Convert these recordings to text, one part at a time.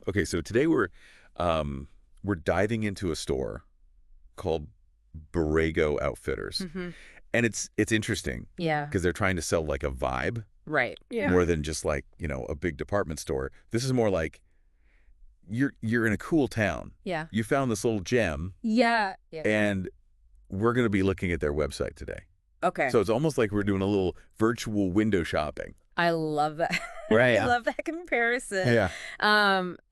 Okay, so today we're diving into a store called Borrego Outfitters. And it's interesting Yeah. because they're trying to sell like a vibe Right. Yeah. more than just like, a big department store. This is more like you're in a cool town. Yeah. You found this little gem Yeah. Yeah. and we're going to be looking at their website today. Okay. So it's almost like we're doing a little virtual window shopping. I love that. Right. I love that comparison. Yeah.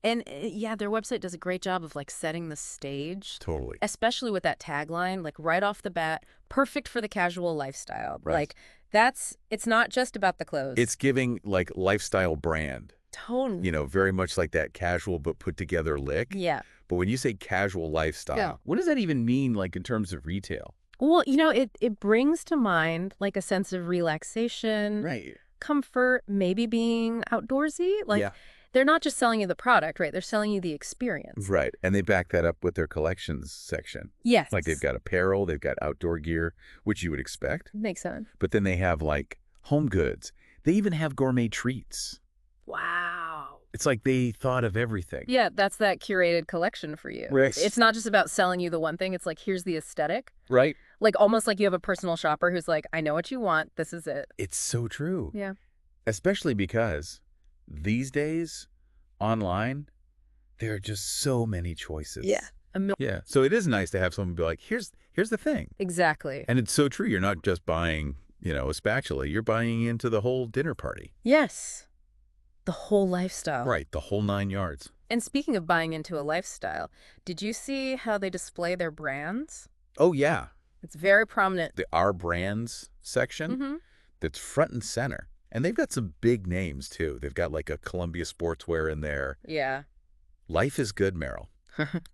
Yeah, their website does a great job of like setting the stage. Totally. Especially with that tagline, like right off the bat, perfect for the casual lifestyle. Right. Like it's not just about the clothes. It's giving like lifestyle brand. Tone. Very much like that casual but put together lick. Yeah. But when you say casual lifestyle, what does that even mean like in terms of retail? Well, it brings to mind like a sense of relaxation. Right. Comfort, maybe being outdoorsy. Like they're not just selling you the product, right? They're selling you the experience. Right. And they back that up with their collections section. Yes. Like they've got apparel, they've got outdoor gear, which you would expect. Makes sense. But then they have like home goods. They even have gourmet treats. Wow. It's like they thought of everything. Yeah, that's that curated collection for you. Right. It's not just about selling you the one thing. It's like, here's the aesthetic. Right. Like almost like you have a personal shopper who's like, I know what you want. This is it. It's so true. Yeah. Especially because these days, online, there are just so many choices. Yeah. Yeah. So it is nice to have someone be like, here's the thing. Exactly. And it's so true. You're not just buying, a spatula. You're buying into the whole dinner party. Yes. The whole lifestyle. Right. The whole 9 yards. And speaking of buying into a lifestyle, did you see how they display their brands? Oh, yeah. It's very prominent. The Our Brands section that's front and center. And they've got some big names, too. They've got like a Columbia Sportswear in there. Yeah. Life is good, Meryl.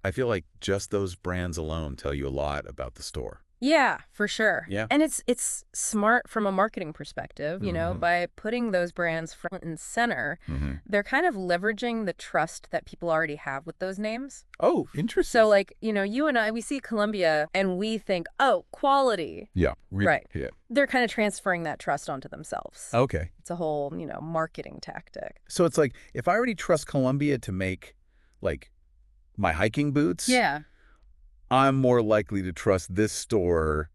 I feel like just those brands alone tell you a lot about the store. Yeah, for sure. Yeah. And it's smart from a marketing perspective, by putting those brands front and center. They're kind of leveraging the trust that people already have with those names. Oh, interesting. So like, you and I, we see Columbia and we think, oh, quality. Yeah. Right. Yeah. They're kind of transferring that trust onto themselves. Okay. It's a whole, marketing tactic. So it's like, if I already trust Columbia to make, like, my hiking boots. Yeah. I'm more likely to trust this store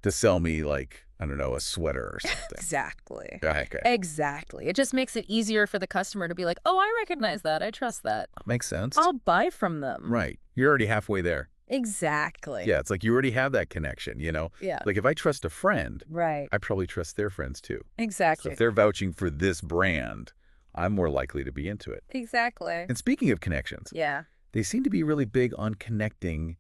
to sell me, like, I don't know, a sweater or something. Exactly. Okay. Exactly. It just makes it easier for the customer to be like, oh, I recognize that. I trust that. Makes sense. I'll buy from them. Right. You're already halfway there. Exactly. Yeah, it's like you already have that connection, Yeah. Like if I trust a friend, Right. I probably trust their friends too. Exactly. So if they're vouching for this brand, I'm more likely to be into it. Exactly. And speaking of connections, Yeah. they seem to be really big on connecting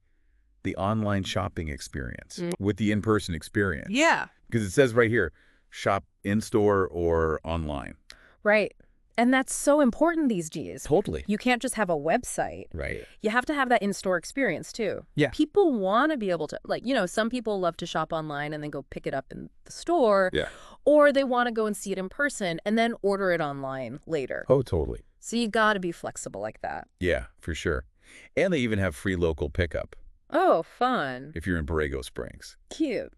the online shopping experience with the in-person experience. Yeah. Because it says right here, shop in-store or online. Right. And that's so important these days. Totally. You can't just have a website. Right. You have to have that in-store experience, too. Yeah. People want to be able to, like, some people love to shop online and then go pick it up in the store. Yeah. Or they want to go and see it in person and then order it online later. Oh, totally. So you got to be flexible like that. Yeah, for sure. And they even have free local pickup Oh, fun. if you're in Borrego Springs. Cute.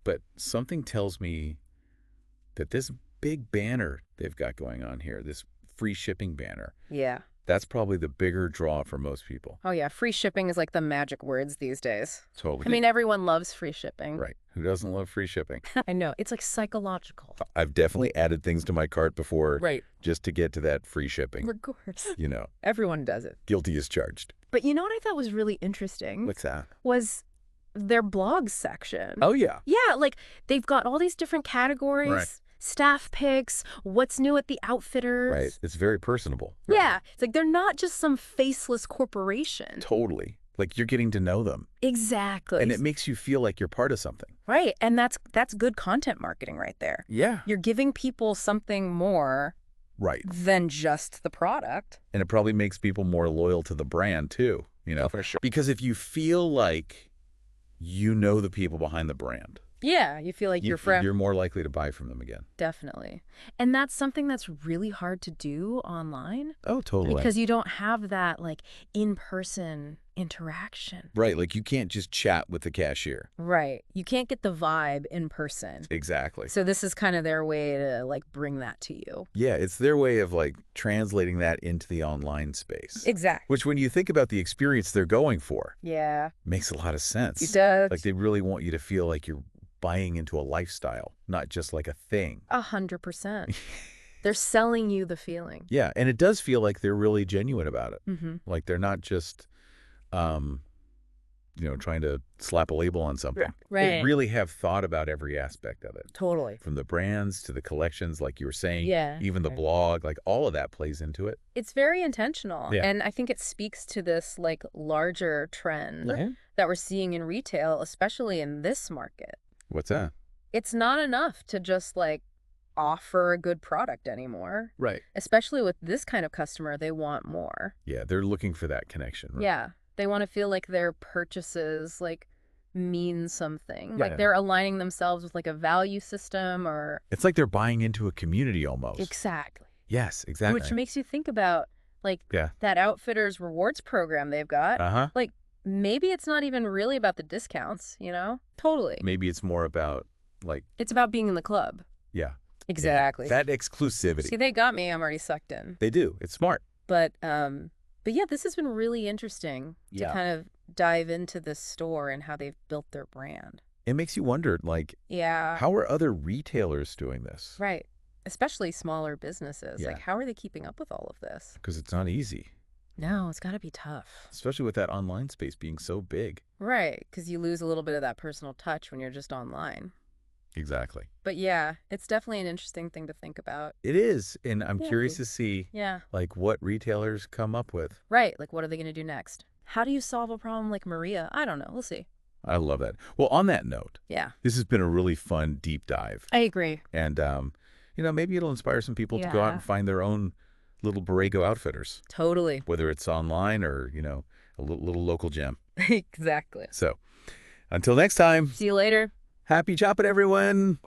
But something tells me that this big banner they've got going on here, this free shipping banner, Yeah. that's probably the bigger draw for most people. Oh, yeah. Free shipping is like the magic words these days. Totally. I mean, everyone loves free shipping. Right. Who doesn't love free shipping? I know. It's like psychological. I've definitely added things to my cart before Right. just to get to that free shipping. Of course. Everyone does it. Guilty as charged. But you know what I thought was really interesting? What's that? Was their blog section. Oh, yeah. Yeah, like they've got all these different categories. Right. Staff picks, what's new at the Outfitters. Right. It's very personable. Yeah. It's like they're not just some faceless corporation. Totally. Like you're getting to know them. Exactly. And it makes you feel like you're part of something. Right. And that's good content marketing right there. Yeah. You're giving people something more Right. than just the product. And it probably makes people more loyal to the brand too, For sure. Because if you feel like you know the people behind the brand. Yeah, you feel like you're you're more likely to buy from them again. Definitely. And that's something that's really hard to do online Oh, totally. because you don't have that like in-person interaction. Right, like you can't just chat with the cashier. Right. You can't get the vibe in person. Exactly. So this is kind of their way to like bring that to you. Yeah, it's their way of like translating that into the online space. Exactly. Which when you think about the experience they're going for, Yeah. makes a lot of sense. It does. Like they really want you to feel like you're buying into a lifestyle, not just like a thing. 100%. They're selling you the feeling. Yeah, and it does feel like they're really genuine about it. Mm-hmm. Like they're not just, trying to slap a label on something. Right. They really have thought about every aspect of it. Totally. From the brands to the collections, like you were saying, Yeah. even the blog, like all of that plays into it. It's very intentional. Yeah. And I think it speaks to this like larger trend Yeah. that we're seeing in retail, especially in this market. What's that? It's not enough to just like offer a good product anymore. Right. Especially with this kind of customer, they want more. Yeah, they're looking for that connection. Right? Yeah. They want to feel like their purchases like mean something. Yeah. Like they're aligning themselves with like a value system or... It's like they're buying into a community almost. Exactly. Yes, exactly. Which makes you think about like that Outfitters rewards program they've got. Uh-huh. Like maybe it's not even really about the discounts, you know? Totally. Maybe it's more about like... It's about being in the club. Yeah. Exactly. That exclusivity. See, they got me. I'm already sucked in. They do. It's smart. But yeah, this has been really interesting to kind of dive into this store and how they've built their brand. It makes you wonder, like, how are other retailers doing this? Right. Especially smaller businesses. Yeah. Like, how are they keeping up with all of this? Because it's not easy. No, it's got to be tough. Especially with that online space being so big. Right, because you lose a little bit of that personal touch when you're just online. Exactly. But yeah, it's definitely an interesting thing to think about. It is. And I'm curious to see, like, what retailers come up with. Right. Like, what are they going to do next? How do you solve a problem like Maria? I don't know. We'll see. I love that. Well, on that note, this has been a really fun deep dive. I agree. And, maybe it'll inspire some people to go out and find their own little Borrego Outfitters. Totally. Whether it's online or, a little local gem. Exactly. So, until next time. See you later. Happy chopping, everyone.